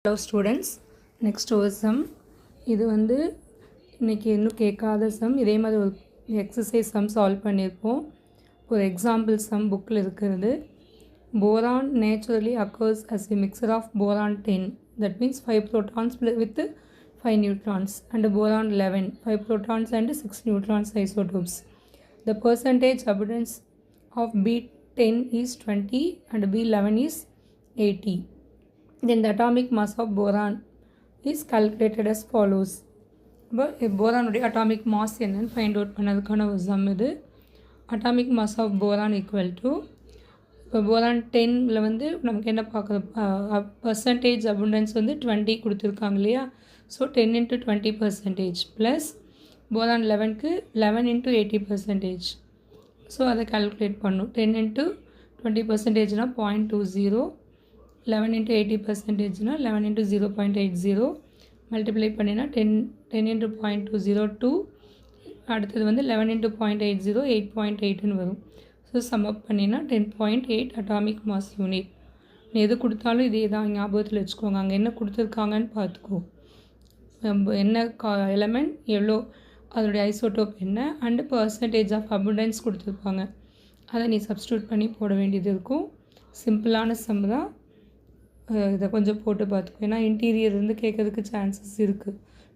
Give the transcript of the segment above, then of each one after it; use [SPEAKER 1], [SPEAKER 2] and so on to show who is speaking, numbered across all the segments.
[SPEAKER 1] Hello students, next ஒரு sum. இது வந்து இன்னைக்கு இன்னும் கேட்காத sum. இதே மாதிரி ஒரு exercise sum solve பண்ணியிருப்போம். ஒரு example sum bookல இருக்கிறது. Boron naturally occurs as a mixture of boron 10. That means 5 protons with 5 neutrons, and boron 11, 5 protons and 6 neutrons isotopes. The percentage abundance of B10 is 20 and B11 is 80. Then the atomic mass of boron is calculated as follows. Boron atomic mass என்னன்னு find out பண்ணதுக்கான ஒரு sum இது. Atomic mass of boron equal to இப்போ boron 10ல வந்து நமக்கு என்ன பார்க்குறது, percentage abundance வந்து 20 கொடுத்துருக்காங்க இல்லையா. So 10 into 20% plus boron 11க்கு 11 into 80%. So அதை கால்குலேட் பண்ணும். 10 into 20%னா 0.20, 11 into 80%னா 11 into 0.80, மல்டிப்ளை பண்ணினா 10 into 0.202, அடுத்தது வந்து 11 into 0.80, 8.8ன்னு வரும். ஸோ சம் அப் பண்ணினா 10.8 அட்டாமிக் மாஸ் யூனிட். எது கொடுத்தாலும் இதே தான் ஞாபகத்தில் வச்சுக்கோங்க. அங்கே என்ன கொடுத்துருக்காங்கன்னு பார்த்துக்கோ. என்ன எலமெண்ட் எவ்வளோ, அதோடைய ஐசோடோப் என்ன, அண்டு பர்சன்டேஜ் ஆஃப் அபுண்டன்ஸ் கொடுத்துருப்பாங்க. அதை நீ சப்ஸ்டியூட் பண்ணி போட வேண்டியது இருக்கும். சிம்பிளான சம் தான். இதை கொஞ்சம் போட்டு பார்த்துக்கோ. ஏன்னா இன்டீரியர் இருந்து கேட்கறதுக்கு சான்சஸ் இருக்குது.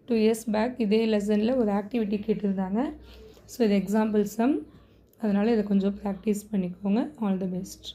[SPEAKER 1] 2 years பேக் இதே லெசனில் ஒரு ஆக்டிவிட்டி கேட்டிருந்தாங்க. ஸோ இது எக்ஸாம்பிள் சம், அதனால் இதை கொஞ்சம் ப்ராக்டிஸ் பண்ணிக்கோங்க. All the best.